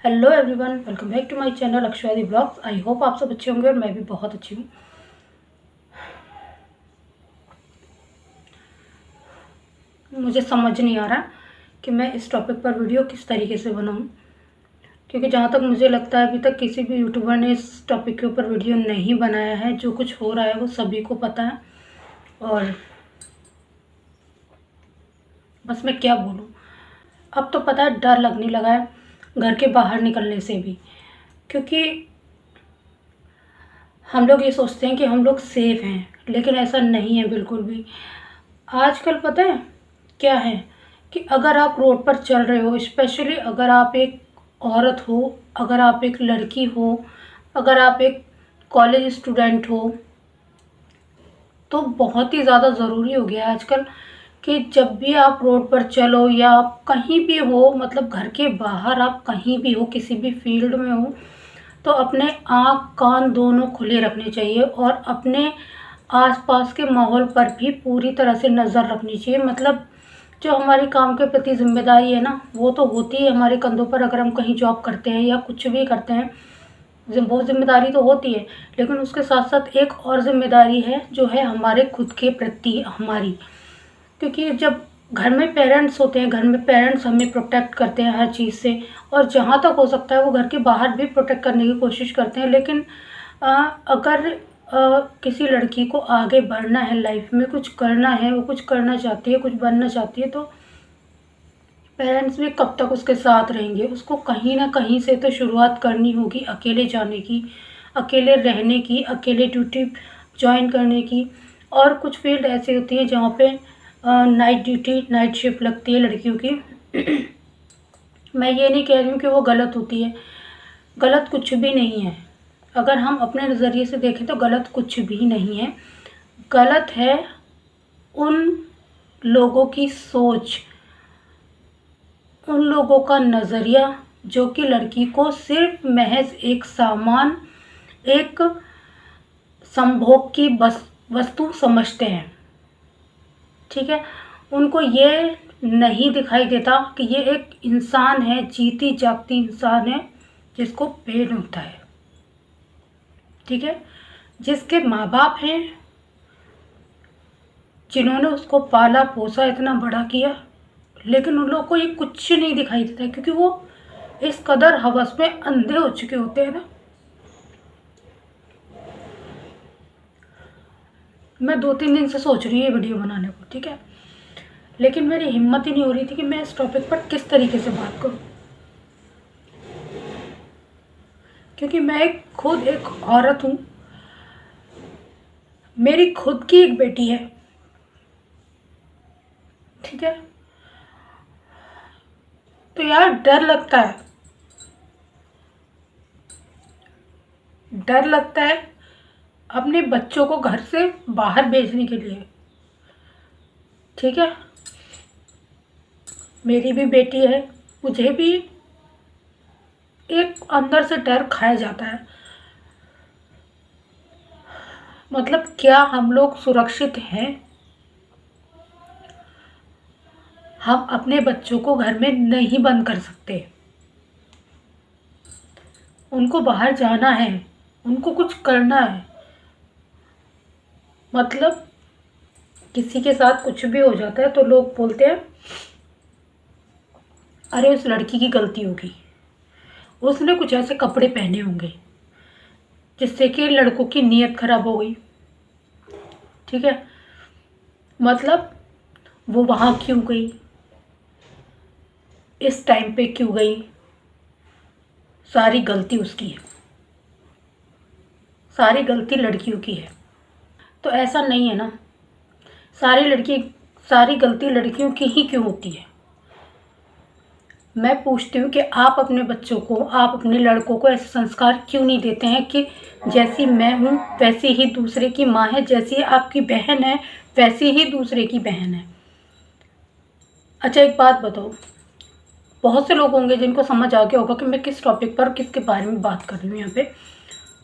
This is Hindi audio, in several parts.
Hello everyone, welcome back to my channel Akshvadi vlogs. I hope आप सब अच्छे होंगे और मैं भी बहुत अच्छी हूँ। मुझे समझ नहीं आ रहा कि मैं इस टॉपिक पर वीडियो किस तरीके से बनाऊँ, क्योंकि जहाँ तक मुझे लगता है अभी तक किसी भी यूट्यूबर ने इस टॉपिक के ऊपर वीडियो नहीं बनाया है। जो कुछ हो रहा है वो सभी को पता है और बस मैं क्या बोलूँ। अब तो पता है, डर लगने लगा है घर के बाहर निकलने से भी, क्योंकि हम लोग ये सोचते हैं कि हम लोग सेफ़ हैं, लेकिन ऐसा नहीं है बिल्कुल भी। आजकल पता है क्या है कि अगर आप रोड पर चल रहे हो, स्पेशली अगर आप एक औरत हो, अगर आप एक लड़की हो, अगर आप एक कॉलेज स्टूडेंट हो, तो बहुत ही ज़्यादा ज़रूरी हो गया है आजकल कि जब भी आप रोड पर चलो या आप कहीं भी हो, मतलब घर के बाहर आप कहीं भी हो, किसी भी फील्ड में हो, तो अपने आँख कान दोनों खुले रखने चाहिए और अपने आसपास के माहौल पर भी पूरी तरह से नज़र रखनी चाहिए। मतलब जो हमारी काम के प्रति ज़िम्मेदारी है ना, वो तो होती है हमारे कंधों पर। अगर हम कहीं जॉब करते हैं या कुछ भी करते हैं, बहुत ज़िम्मेदारी तो होती है, लेकिन उसके साथ साथ एक और ज़िम्मेदारी है जो है हमारे खुद के प्रति हमारी। क्योंकि जब घर में पेरेंट्स होते हैं, घर में पेरेंट्स हमें प्रोटेक्ट करते हैं हर चीज़ से, और जहाँ तक हो सकता है वो घर के बाहर भी प्रोटेक्ट करने की कोशिश करते हैं। लेकिन अगर किसी लड़की को आगे बढ़ना है, लाइफ में कुछ करना है, वो कुछ करना चाहती है, कुछ बनना चाहती है, तो पेरेंट्स भी कब तक उसके साथ रहेंगे। उसको कहीं ना कहीं से तो शुरुआत करनी होगी, अकेले जाने की, अकेले रहने की, अकेले ड्यूटी ज्वाइन करने की। और कुछ फील्ड ऐसी होती है जहाँ पे नाइट ड्यूटी, नाइट शिफ्ट लगती है लड़कियों की। मैं ये नहीं कह रही हूँ कि वो गलत होती है, गलत कुछ भी नहीं है। अगर हम अपने नज़रिए से देखें तो गलत कुछ भी नहीं है। गलत है उन लोगों की सोच, उन लोगों का नज़रिया जो कि लड़की को सिर्फ महज एक सामान, एक संभोग की वस्तु समझते हैं। ठीक है, उनको ये नहीं दिखाई देता कि ये एक इंसान है, जीती जागती इंसान है, जिसको पेन होता है। ठीक है, जिसके माँ बाप हैं, जिन्होंने उसको पाला पोसा, इतना बड़ा किया, लेकिन उन लोगों को ये कुछ नहीं दिखाई देता, क्योंकि वो इस कदर हवस में अंधे हो चुके होते हैं ना। मैं 2-3 दिन से सोच रही हूँ ये वीडियो बनाने को, ठीक है, लेकिन मेरी हिम्मत ही नहीं हो रही थी कि मैं इस टॉपिक पर किस तरीके से बात करूँ, क्योंकि मैं खुद एक औरत हूँ, मेरी खुद की एक बेटी है। ठीक है, तो यार डर लगता है, डर लगता है अपने बच्चों को घर से बाहर भेजने के लिए। ठीक है, मेरी भी बेटी है, मुझे भी एक अंदर से डर खाया जाता है। मतलब क्या हम लोग सुरक्षित हैं? हम अपने बच्चों को घर में नहीं बंद कर सकते, उनको बाहर जाना है, उनको कुछ करना है। मतलब किसी के साथ कुछ भी हो जाता है तो लोग बोलते हैं अरे उस लड़की की गलती होगी, उसने कुछ ऐसे कपड़े पहने होंगे जिससे कि लड़कों की नीयत खराब हो गई। ठीक है, मतलब वो वहाँ क्यों गई, इस टाइम पे क्यों गई, सारी गलती उसकी है, सारी गलती लड़कियों की है। तो ऐसा नहीं है ना, सारी गलती लड़कियों की ही क्यों होती है। मैं पूछती हूँ कि आप अपने बच्चों को, आप अपने लड़कों को ऐसे संस्कार क्यों नहीं देते हैं कि जैसी मैं हूँ वैसी ही दूसरे की माँ है, जैसी आपकी बहन है वैसी ही दूसरे की बहन है। अच्छा एक बात बताओ, बहुत से लोग होंगे जिनको समझ आ गया होगा कि मैं किस टॉपिक पर, किसके बारे में बात कर रही हूँ यहाँ पे।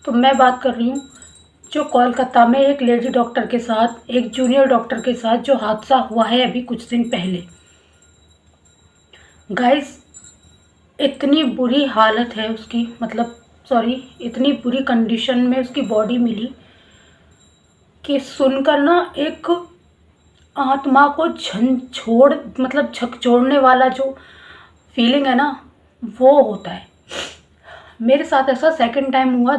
तो मैं बात कर रही हूँ जो कोलकाता में एक लेडी डॉक्टर के साथ, एक जूनियर डॉक्टर के साथ जो हादसा हुआ है अभी कुछ दिन पहले। गाइस, इतनी बुरी हालत है उसकी, मतलब सॉरी, इतनी बुरी कंडीशन में उसकी बॉडी मिली कि सुनकर ना एक आत्मा को झंझोड़, मतलब झकझोरने वाला जो फीलिंग है ना, वो होता है। मेरे साथ ऐसा सेकंड टाइम हुआ।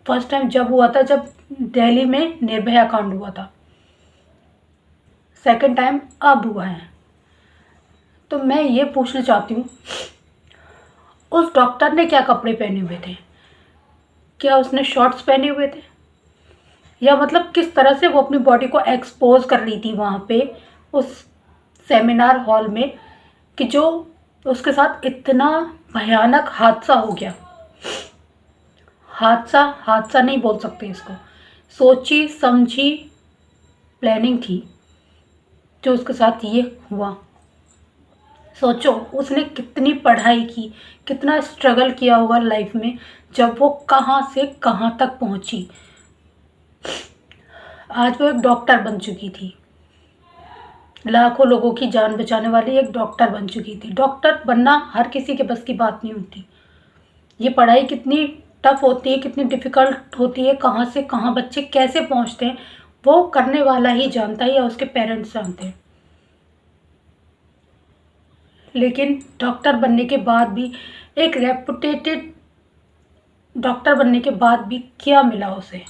फर्स्ट टाइम जब हुआ था, जब दिल्ली में निर्भया कांड हुआ था। सेकंड टाइम अब हुआ है। तो मैं ये पूछना चाहती हूँ, उस डॉक्टर ने क्या कपड़े पहने हुए थे? क्या उसने शॉर्ट्स पहने हुए थे? या मतलब किस तरह से वो अपनी बॉडी को एक्सपोज कर रही थी वहाँ पे उस सेमिनार हॉल में, कि जो उसके साथ इतना भयानक हादसा हो गया। हादसा हादसा नहीं बोल सकते इसको, सोची समझी प्लानिंग थी जो उसके साथ ये हुआ। सोचो उसने कितनी पढ़ाई की, कितना स्ट्रगल किया होगा लाइफ में, जब वो कहाँ से कहाँ तक पहुँची। आज वो एक डॉक्टर बन चुकी थी, लाखों लोगों की जान बचाने वाली एक डॉक्टर बन चुकी थी। डॉक्टर बनना हर किसी के बस की बात नहीं होती। ये पढ़ाई कितनी टफ होती है, कितनी डिफ़िकल्ट होती है, कहाँ से कहाँ बच्चे कैसे पहुँचते हैं, वो करने वाला ही जानता है या उसके पेरेंट्स जानते हैं। लेकिन डॉक्टर बनने के बाद भी, एक रेपुटेटेड डॉक्टर बनने के बाद भी क्या मिला उसे?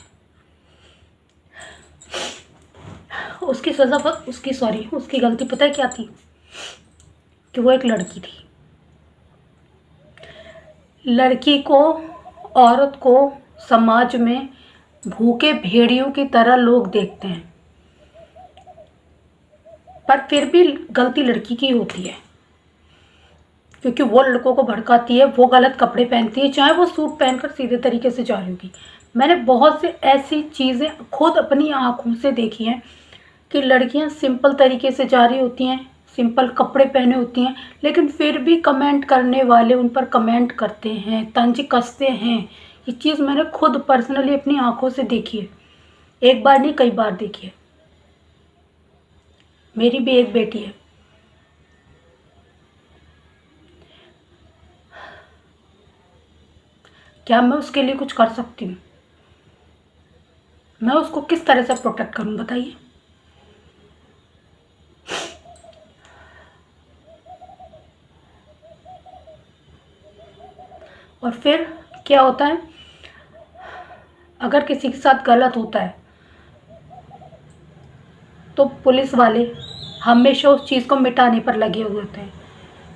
उसकी सज़ा, उसकी गलती पता है क्या थी? कि वो एक लड़की थी। लड़की को, औरत को समाज में भूखे भेड़ियों की तरह लोग देखते हैं, पर फिर भी गलती लड़की की होती है, क्योंकि वो लड़कों को भड़काती है, वो गलत कपड़े पहनती है, चाहे वो सूट पहनकर सीधे तरीके से जा रही होगी। मैंने बहुत से ऐसी चीज़ें खुद अपनी आँखों से देखी हैं कि लड़कियां सिंपल तरीके से जा रही होती हैं, सिंपल कपड़े पहने होती हैं, लेकिन फिर भी कमेंट करने वाले उन पर कमेंट करते हैं, तंज कसते हैं। ये चीज़ मैंने खुद पर्सनली अपनी आंखों से देखी है, एक बार नहीं कई बार देखी है। मेरी भी एक बेटी है। क्या मैं उसके लिए कुछ कर सकती हूँ? मैं उसको किस तरह से प्रोटेक्ट करूँ बताइए? और फिर क्या होता है, अगर किसी के साथ गलत होता है तो पुलिस वाले हमेशा उस चीज़ को मिटाने पर लगे हुए होते हैं,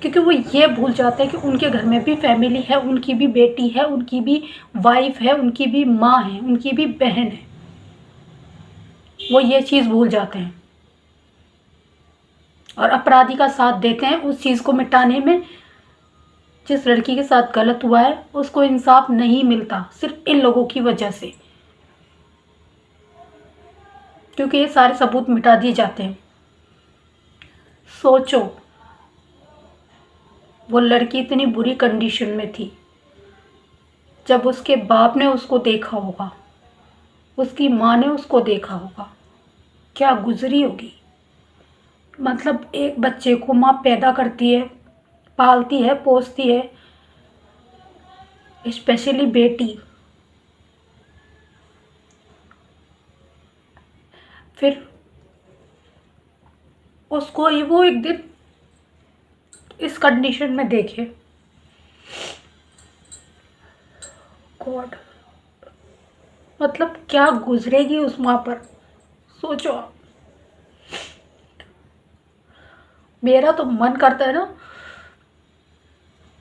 क्योंकि वो ये भूल जाते हैं कि उनके घर में भी फैमिली है, उनकी भी बेटी है, उनकी भी वाइफ है, उनकी भी माँ है, उनकी भी बहन है। वो ये चीज़ भूल जाते हैं और अपराधी का साथ देते हैं उस चीज़ को मिटाने में। जिस लड़की के साथ गलत हुआ है उसको इंसाफ नहीं मिलता, सिर्फ इन लोगों की वजह से, क्योंकि ये सारे सबूत मिटा दिए जाते हैं। सोचो, वो लड़की इतनी बुरी कंडीशन में थी, जब उसके बाप ने उसको देखा होगा, उसकी माँ ने उसको देखा होगा, क्या गुजरी होगी। मतलब एक बच्चे को माँ पैदा करती है, पालती है, पोसती है, स्पेशली बेटी, फिर उसको वो एक दिन इस कंडीशन में देखे। गॉड, मतलब क्या गुजरेगी उस माँ पर, सोचो। मेरा तो मन करता है ना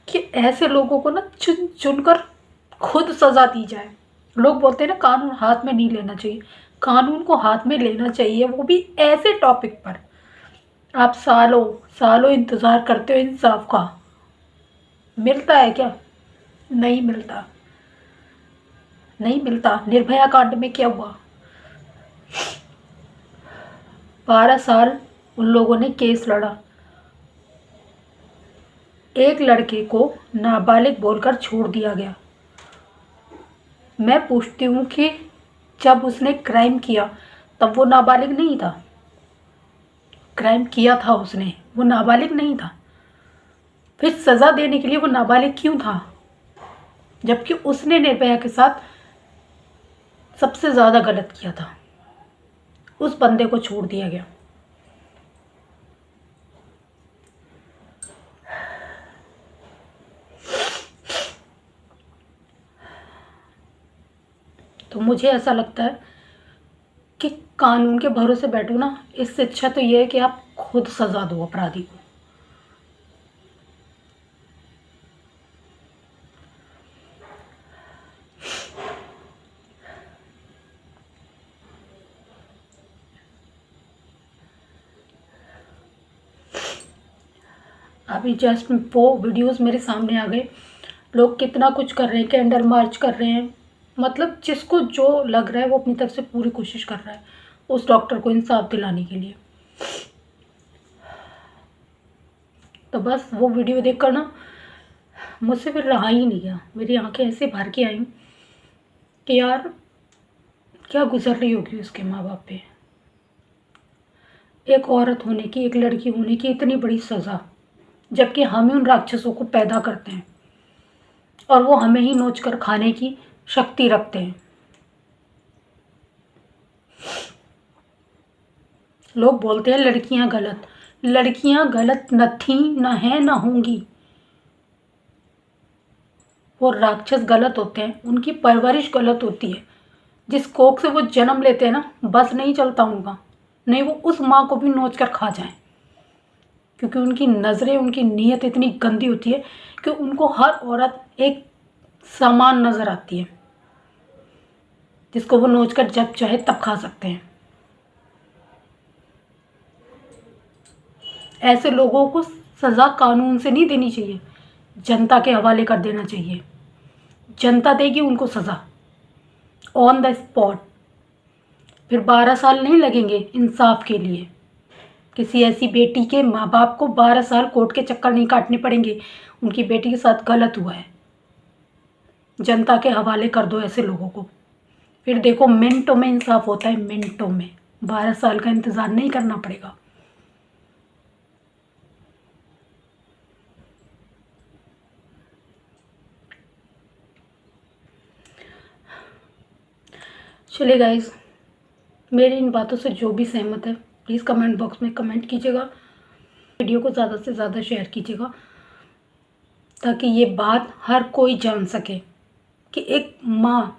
कि ऐसे लोगों को ना चुन चुनकर खुद सज़ा दी जाए। लोग बोलते हैं ना कानून हाथ में नहीं लेना चाहिए, कानून को हाथ में लेना चाहिए, वो भी ऐसे टॉपिक पर। आप सालों सालों इंतज़ार करते हो इंसाफ का, मिलता है क्या? नहीं मिलता, नहीं मिलता। निर्भया कांड में क्या हुआ? 12 साल उन लोगों ने केस लड़ा, एक लड़के को नाबालिग बोलकर छोड़ दिया गया। मैं पूछती हूँ कि जब उसने क्राइम किया तब वो नाबालिग नहीं था? क्राइम किया था उसने, वो नाबालिग नहीं था। फिर सज़ा देने के लिए वो नाबालिग क्यों था, जबकि उसने निर्भया के साथ सबसे ज़्यादा गलत किया था। उस बंदे को छोड़ दिया गया। तो मुझे ऐसा लगता है कि कानून के भरोसे बैठो ना, इससे अच्छा तो ये है कि आप खुद सज़ा दो अपराधी को। अभी जस्ट वो वीडियोस मेरे सामने आ गए, लोग कितना कुछ कर रहे हैं, कैंडल मार्च कर रहे हैं, मतलब जिसको जो लग रहा है वो अपनी तरफ से पूरी कोशिश कर रहा है उस डॉक्टर को इंसाफ दिलाने के लिए। तो बस वो वीडियो देखकर ना मुझसे फिर रहा ही नहीं गया, मेरी आंखें ऐसे भर के आई कि यार क्या गुजर रही होगी उसके माँ बाप पे। एक औरत होने की, एक लड़की होने की इतनी बड़ी सज़ा, जबकि हम ही उन राक्षसों को पैदा करते हैं और वो हमें ही नोच कर खाने की शक्ति रखते हैं। लोग बोलते हैं लड़कियां गलत, लड़कियां गलत न थी, न है, न होंगी। वो राक्षस गलत होते हैं, उनकी परवरिश गलत होती है। जिस कोख से वो जन्म लेते हैं ना, बस नहीं चलता उनका, नहीं वो उस माँ को भी नोच कर खा जाएं, क्योंकि उनकी नज़रें, उनकी नीयत इतनी गंदी होती है कि उनको हर औरत एक समान नज़र आती है, जिसको वो नोच कर जब चाहे तब खा सकते हैं। ऐसे लोगों को सज़ा कानून से नहीं देनी चाहिए, जनता के हवाले कर देना चाहिए। जनता देगी उनको सज़ा ऑन द स्पॉट। फिर 12 साल नहीं लगेंगे इंसाफ के लिए। किसी ऐसी बेटी के माँ बाप को 12 साल कोर्ट के चक्कर नहीं काटने पड़ेंगे, उनकी बेटी के साथ गलत हुआ है। जनता के हवाले कर दो ऐसे लोगों को, फिर देखो मिनटों में इंसाफ होता है, मिनटों में। 12 साल का इंतज़ार नहीं करना पड़ेगा। चलिए गाइस, मेरी इन बातों से जो भी सहमत है प्लीज़ कमेंट बॉक्स में कमेंट कीजिएगा। वीडियो को ज़्यादा से ज़्यादा शेयर कीजिएगा, ताकि ये बात हर कोई जान सके कि एक माँ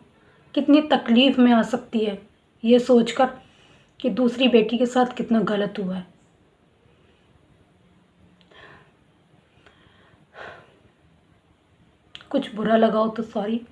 कितनी तकलीफ़ में आ सकती है ये सोचकर कि दूसरी बेटी के साथ कितना गलत हुआ है। कुछ बुरा लगा हो तो सॉरी।